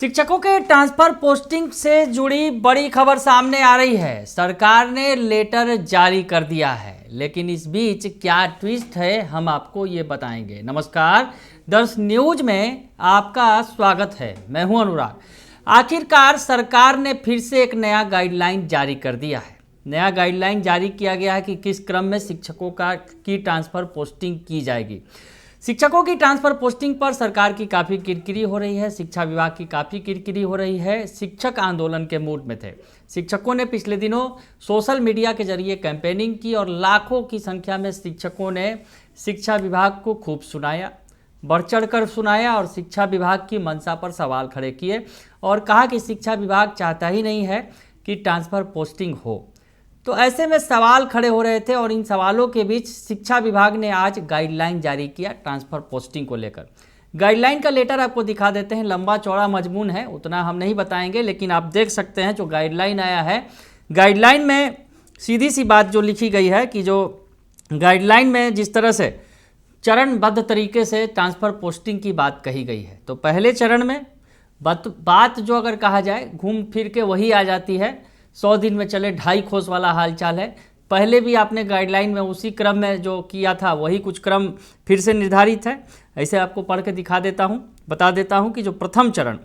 शिक्षकों के transfer posting से जुड़ी बड़ी खबर सामने आ रही है। सरकार ने लेटर जारी कर दिया है, लेकिन इस बीच क्या ट्विस्ट है हम आपको ये बताएंगे। नमस्कार, दर्श न्यूज में आपका स्वागत है। मैं हूं अनुराग। आखिरकार सरकार ने फिर से एक नया गाइडलाइन जारी कर दिया है। नया गाइडलाइन जारी किया गया है कि किस क्रम में शिक्षकों की ट्रांसफर पोस्टिंग की जाएगी। शिक्षकों की ट्रांसफर पोस्टिंग पर सरकार की काफ़ी किरकिरी हो रही है। शिक्षा विभाग की काफ़ी किरकिरी हो रही है। शिक्षक आंदोलन के मूड में थे। शिक्षकों ने पिछले दिनों सोशल मीडिया के जरिए कैंपेनिंग की और लाखों की संख्या में शिक्षकों ने शिक्षा विभाग को खूब सुनाया, बढ़ चढ़ कर सुनाया और शिक्षा विभाग की मंशा पर सवाल खड़े किए और कहा कि शिक्षा विभाग चाहता ही नहीं है कि ट्रांसफ़र पोस्टिंग हो। तो ऐसे में सवाल खड़े हो रहे थे और इन सवालों के बीच शिक्षा विभाग ने आज गाइडलाइन जारी किया ट्रांसफ़र पोस्टिंग को लेकर। गाइडलाइन का लेटर आपको दिखा देते हैं। लंबा चौड़ा मजमून है, उतना हम नहीं बताएंगे, लेकिन आप देख सकते हैं जो गाइडलाइन आया है। गाइडलाइन में सीधी सी बात जो लिखी गई है कि जो गाइडलाइन में जिस तरह से चरणबद्ध तरीके से ट्रांसफ़र पोस्टिंग की बात कही गई है, तो पहले चरण में बात जो अगर कहा जाए घूम फिर के वही आ जाती है। 100 दिन में चले 2.5 कोस वाला हालचाल है। पहले भी आपने गाइडलाइन में उसी क्रम में जो किया था वही कुछ क्रम फिर से निर्धारित है। ऐसे आपको पढ़ के दिखा देता हूँ, बता देता हूँ कि जो प्रथम चरण,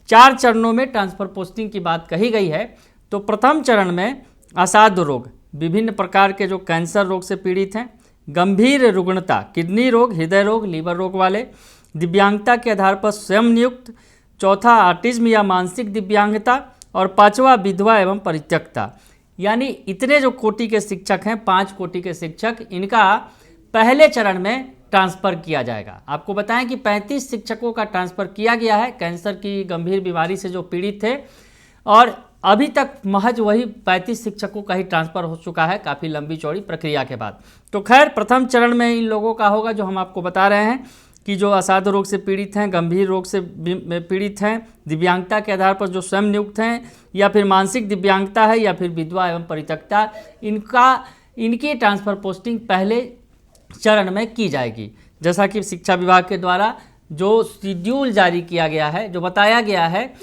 4 चरणों में ट्रांसफ़र पोस्टिंग की बात कही गई है। तो प्रथम चरण में असाध्य रोग, विभिन्न प्रकार के जो कैंसर रोग से पीड़ित हैं, गंभीर रुग्णता, किडनी रोग, हृदय रोग, लीवर रोग वाले, दिव्यांगता के आधार पर स्वयं नियुक्त, चौथा ऑटिज्म या मानसिक दिव्यांगता और 5वां विधवा एवं परित्यक्ता। यानी इतने जो कोटि के शिक्षक हैं, 5 कोटि के शिक्षक, इनका पहले चरण में ट्रांसफ़र किया जाएगा। आपको बताएं कि 35 शिक्षकों का ट्रांसफ़र किया गया है कैंसर की गंभीर बीमारी से जो पीड़ित थे, और अभी तक महज वही 35 शिक्षकों का ही ट्रांसफ़र हो चुका है काफ़ी लंबी चौड़ी प्रक्रिया के बाद। तो खैर, प्रथम चरण में इन लोगों का होगा जो हम आपको बता रहे हैं कि जो असाध्य रोग से पीड़ित हैं, गंभीर रोग से पीड़ित हैं, दिव्यांगता के आधार पर जो स्वयं नियुक्त हैं, या फिर मानसिक दिव्यांगता है, या फिर विधवा एवं परित्यक्ता, इनकी ट्रांसफ़र पोस्टिंग पहले चरण में की जाएगी। जैसा कि शिक्षा विभाग के द्वारा जो शेड्यूल जारी किया गया है, जो बताया गया है,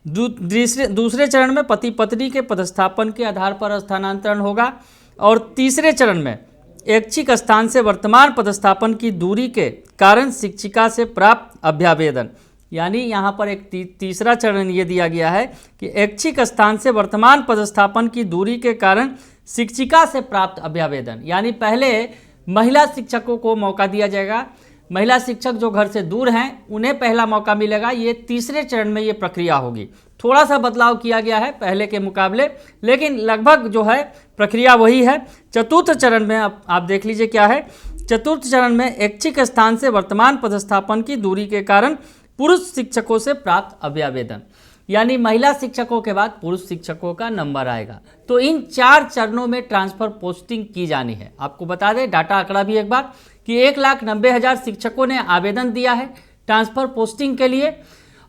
दूसरे चरण में पति पत्नी के पदस्थापन के आधार पर स्थानांतरण होगा, और तीसरे चरण में ऐच्छिक स्थान से वर्तमान पदस्थापन की दूरी के कारण शिक्षिका से प्राप्त अभ्यावेदन। यानी यहाँ पर एक तीसरा चरण ये दिया गया है कि ऐच्छिक स्थान से वर्तमान पदस्थापन की दूरी के कारण शिक्षिका से प्राप्त अभ्यावेदन। यानी पहले महिला शिक्षकों को मौका दिया जाएगा। महिला शिक्षक जो घर से दूर हैं उन्हें पहला मौका मिलेगा। ये तीसरे चरण में ये प्रक्रिया होगी। थोड़ा सा बदलाव किया गया है पहले के मुकाबले, लेकिन लगभग जो है प्रक्रिया वही है। चतुर्थ चरण में अब आप देख लीजिए क्या है। चतुर्थ चरण में ऐच्छिक स्थान से वर्तमान पदस्थापन की दूरी के कारण पुरुष शिक्षकों से प्राप्त अभ्यावेदन। यानी महिला शिक्षकों के बाद पुरुष शिक्षकों का नंबर आएगा। तो इन 4 चरणों में ट्रांसफ़र पोस्टिंग की जानी है। आपको बता दें डाटा आंकड़ा भी एक बार कि 1,90,000 शिक्षकों ने आवेदन दिया है ट्रांसफ़र पोस्टिंग के लिए,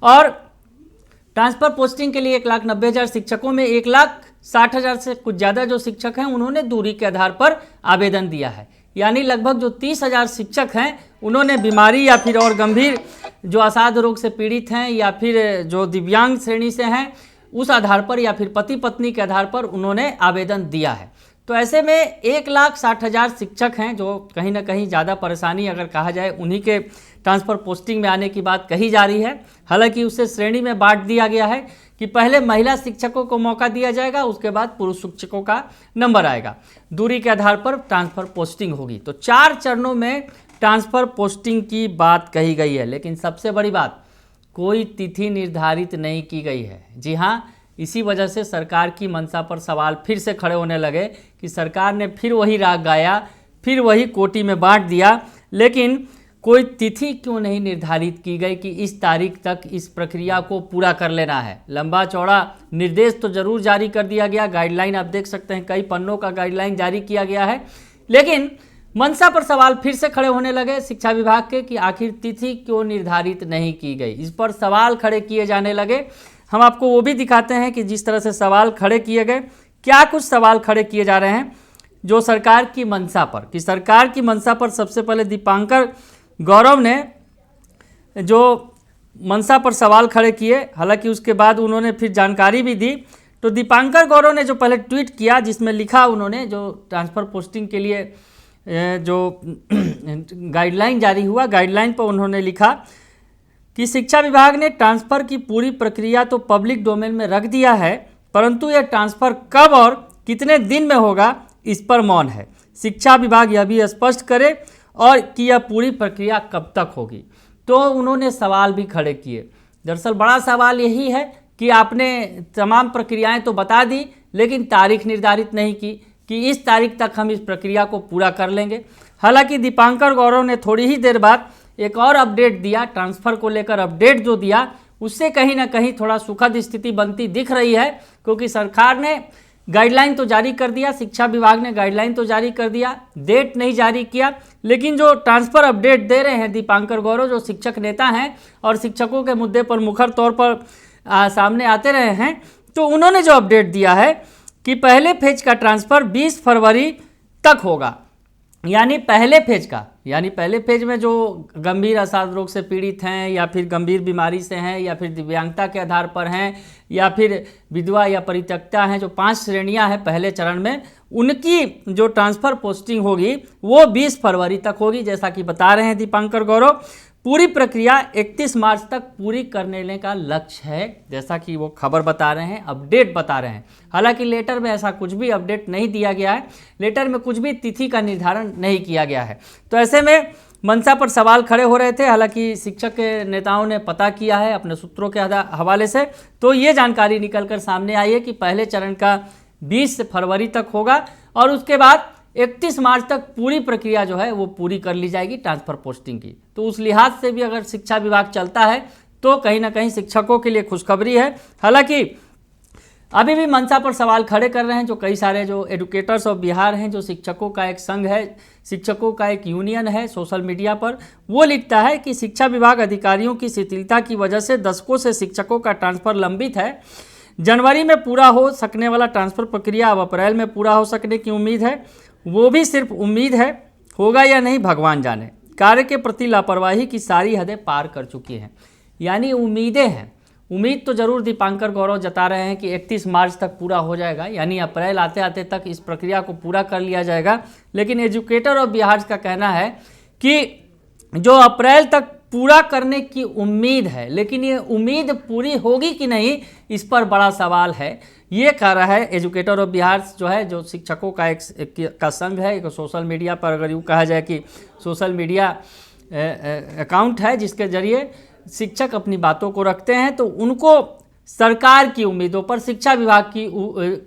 और ट्रांसफ़र पोस्टिंग के लिए 1,90,000 शिक्षकों में 1,60,000 से कुछ ज़्यादा जो शिक्षक हैं उन्होंने दूरी के आधार पर आवेदन दिया है। यानी लगभग जो 30,000 शिक्षक हैं उन्होंने बीमारी या फिर और गंभीर जो असाध्य रोग से पीड़ित हैं, या फिर जो दिव्यांग श्रेणी से हैं, उस आधार पर, या फिर पति पत्नी के आधार पर उन्होंने आवेदन दिया है। तो ऐसे में 1,60,000 शिक्षक हैं जो कहीं ना कहीं ज़्यादा परेशानी अगर कहा जाए उन्हीं के ट्रांसफ़र पोस्टिंग में आने की बात कही जा रही है। हालांकि उसे श्रेणी में बांट दिया गया है कि पहले महिला शिक्षकों को मौका दिया जाएगा, उसके बाद पुरुष शिक्षकों का नंबर आएगा। दूरी के आधार पर ट्रांसफ़र पोस्टिंग होगी। तो 4 चरणों में ट्रांसफ़र पोस्टिंग की बात कही गई है, लेकिन सबसे बड़ी बात, कोई तिथि निर्धारित नहीं की गई है। जी हाँ, इसी वजह से सरकार की मंशा पर सवाल फिर से खड़े होने लगे कि सरकार ने फिर वही राग गाया, फिर वही कोटि में बांट दिया, लेकिन कोई तिथि क्यों नहीं निर्धारित की गई कि इस तारीख तक इस प्रक्रिया को पूरा कर लेना है। लंबा चौड़ा निर्देश तो जरूर जारी कर दिया गया। गाइडलाइन आप देख सकते हैं, कई पन्नों का गाइडलाइन जारी किया गया है, लेकिन मंशा पर सवाल फिर से खड़े होने लगे शिक्षा विभाग के कि आखिर तिथि क्यों निर्धारित नहीं की गई। इस पर सवाल खड़े किए जाने लगे। हम आपको वो भी दिखाते हैं कि जिस तरह से सवाल खड़े किए गए, क्या कुछ सवाल खड़े किए जा रहे हैं जो सरकार की मंशा पर, कि सरकार की मंशा पर सबसे पहले दीपांकर गौरव ने जो मंशा पर सवाल खड़े किए। हालांकि उसके बाद उन्होंने फिर जानकारी भी दी। तो दीपांकर गौरव ने जो पहले ट्वीट किया, जिसमें लिखा उन्होंने, जो ट्रांसफ़र पोस्टिंग के लिए जो गाइडलाइन जारी हुआ, गाइडलाइन पर उन्होंने लिखा कि शिक्षा विभाग ने ट्रांसफ़र की पूरी प्रक्रिया तो पब्लिक डोमेन में रख दिया है, परंतु यह ट्रांसफ़र कब और कितने दिन में होगा इस पर मौन है। शिक्षा विभाग यह भी स्पष्ट करे और कि यह पूरी प्रक्रिया कब तक होगी। तो उन्होंने सवाल भी खड़े किए। दरअसल बड़ा सवाल यही है कि आपने तमाम प्रक्रियाएं तो बता दी, लेकिन तारीख निर्धारित नहीं की कि इस तारीख तक हम इस प्रक्रिया को पूरा कर लेंगे। हालांकि दीपांकर गौरव ने थोड़ी ही देर बाद एक और अपडेट दिया, ट्रांसफ़र को लेकर अपडेट जो दिया, उससे कहीं ना कहीं थोड़ा सुखद स्थिति बनती दिख रही है, क्योंकि सरकार ने गाइडलाइन तो जारी कर दिया, शिक्षा विभाग ने गाइडलाइन तो जारी कर दिया, डेट नहीं जारी किया, लेकिन जो ट्रांसफ़र अपडेट दे रहे हैं दीपांकर गौरव, जो शिक्षक नेता हैं और शिक्षकों के मुद्दे पर मुखर तौर पर सामने आते रहे हैं, तो उन्होंने जो अपडेट दिया है कि पहले फेज का ट्रांसफ़र 20 फरवरी तक होगा। यानी पहले फेज में जो गंभीर अवसाद रोग से पीड़ित हैं, या फिर गंभीर बीमारी से हैं, या फिर दिव्यांगता के आधार पर हैं, या फिर विधवा या परित्यक्ता हैं, जो 5 श्रेणियां हैं पहले चरण में, उनकी जो ट्रांसफ़र पोस्टिंग होगी वो 20 फरवरी तक होगी। जैसा कि बता रहे हैं दीपांकर गौरव, पूरी प्रक्रिया 31 मार्च तक पूरी करने का लक्ष्य है, जैसा कि वो खबर बता रहे हैं, अपडेट बता रहे हैं। हालांकि लेटर में ऐसा कुछ भी अपडेट नहीं दिया गया है, लेटर में कुछ भी तिथि का निर्धारण नहीं किया गया है। तो ऐसे में मंशा पर सवाल खड़े हो रहे थे। हालांकि शिक्षक के नेताओं ने पता किया है अपने सूत्रों के हवाले से, तो ये जानकारी निकलकर सामने आई है कि पहले चरण का 20 फरवरी तक होगा और उसके बाद 31 मार्च तक पूरी प्रक्रिया जो है वो पूरी कर ली जाएगी ट्रांसफ़र पोस्टिंग की। तो उस लिहाज से भी अगर शिक्षा विभाग चलता है तो कहीं ना कहीं शिक्षकों के लिए खुशखबरी है। हालांकि अभी भी मंशा पर सवाल खड़े कर रहे हैं जो कई सारे जो एजुकेटर्स ऑफ बिहार हैं, जो शिक्षकों का एक संघ है, शिक्षकों का एक यूनियन है, सोशल मीडिया पर वो लिखता है कि शिक्षा विभाग अधिकारियों की शिथिलता की वजह से दशकों से शिक्षकों का ट्रांसफ़र लंबित है। जनवरी में पूरा हो सकने वाला ट्रांसफ़र प्रक्रिया अब अप्रैल में पूरा हो सकने की उम्मीद है। वो भी सिर्फ उम्मीद है, होगा या नहीं भगवान जाने। कार्य के प्रति लापरवाही की सारी हदें पार कर चुकी हैं। यानी उम्मीदें हैं, उम्मीद तो ज़रूर दीपांकर गौरव जता रहे हैं कि 31 मार्च तक पूरा हो जाएगा, यानी अप्रैल आते आते तक इस प्रक्रिया को पूरा कर लिया जाएगा। लेकिन एजुकेटर ऑफ बिहार का कहना है कि जो अप्रैल तक पूरा करने की उम्मीद है, लेकिन ये उम्मीद पूरी होगी कि नहीं, इस पर बड़ा सवाल है। ये कह रहा है एजुकेटर ऑफ बिहार जो है, जो शिक्षकों का एक संघ है, एक सोशल मीडिया पर अगर यूँ कहा जाए कि सोशल मीडिया अकाउंट है जिसके जरिए शिक्षक अपनी बातों को रखते हैं। तो उनको सरकार की उम्मीदों पर, शिक्षा विभाग की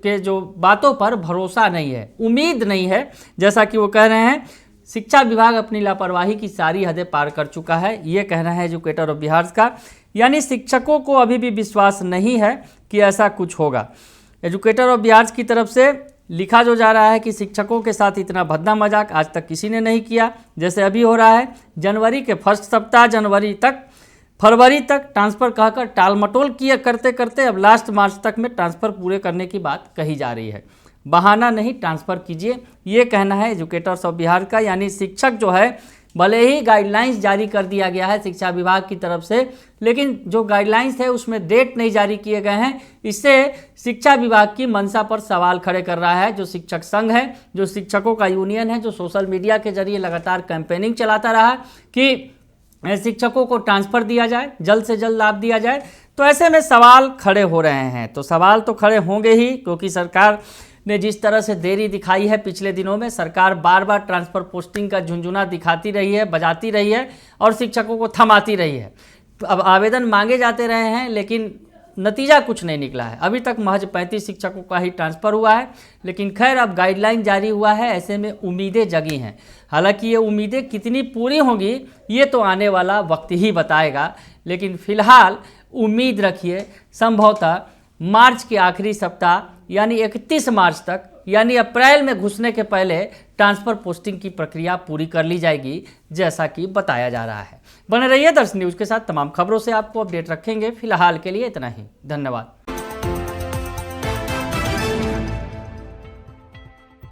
के जो बातों पर भरोसा नहीं है, उम्मीद नहीं है। जैसा कि वो कह रहे हैं शिक्षा विभाग अपनी लापरवाही की सारी हदें पार कर चुका है, ये कहना है एजुकेटर ऑफ बिहार का। यानी शिक्षकों को अभी भी विश्वास नहीं है कि ऐसा कुछ होगा। एजुकेटर ऑफ बिहार की तरफ से लिखा जो जा रहा है कि शिक्षकों के साथ इतना भद्दा मजाक आज तक किसी ने नहीं किया जैसे अभी हो रहा है। जनवरी के फर्स्ट सप्ताह फरवरी तक ट्रांसफ़र कहकर टाल मटोल किए करते करते अब लास्ट मार्च तक में ट्रांसफ़र पूरे करने की बात कही जा रही है। बहाना नहीं, ट्रांसफ़र कीजिए, ये कहना है एजुकेटर्स ऑफ बिहार का। यानी शिक्षक जो है, भले ही गाइडलाइंस जारी कर दिया गया है शिक्षा विभाग की तरफ से, लेकिन जो गाइडलाइंस है उसमें डेट नहीं जारी किए गए हैं। इससे शिक्षा विभाग की मंशा पर सवाल खड़े कर रहा है जो शिक्षक संघ है, जो शिक्षकों का यूनियन है, जो सोशल मीडिया के जरिए लगातार कैंपेनिंग चलाता रहा कि शिक्षकों को ट्रांसफ़र दिया जाए, जल्द से जल्द लाभ दिया जाए। तो ऐसे में सवाल खड़े हो रहे हैं। तो सवाल तो खड़े होंगे ही, क्योंकि सरकार ने जिस तरह से देरी दिखाई है पिछले दिनों में, सरकार बार बार ट्रांसफ़र पोस्टिंग का झुंझुना दिखाती रही है, बजाती रही है और शिक्षकों को थमाती रही है। अब आवेदन मांगे जाते रहे हैं, लेकिन नतीजा कुछ नहीं निकला है। अभी तक महज 35 शिक्षकों का ही ट्रांसफ़र हुआ है। लेकिन खैर, अब गाइडलाइन जारी हुआ है, ऐसे में उम्मीदें जगी हैं। हालांकि ये उम्मीदें कितनी पूरी होंगी ये तो आने वाला वक्त ही बताएगा। लेकिन फिलहाल उम्मीद रखिए, संभवतः मार्च के आखिरी सप्ताह यानी 31 मार्च तक, यानी अप्रैल में घुसने के पहले ट्रांसफ़र पोस्टिंग की प्रक्रिया पूरी कर ली जाएगी, जैसा कि बताया जा रहा है। बने रहिए दर्शन न्यूज़ के साथ, तमाम खबरों से आपको अपडेट रखेंगे। फिलहाल के लिए इतना ही, धन्यवाद।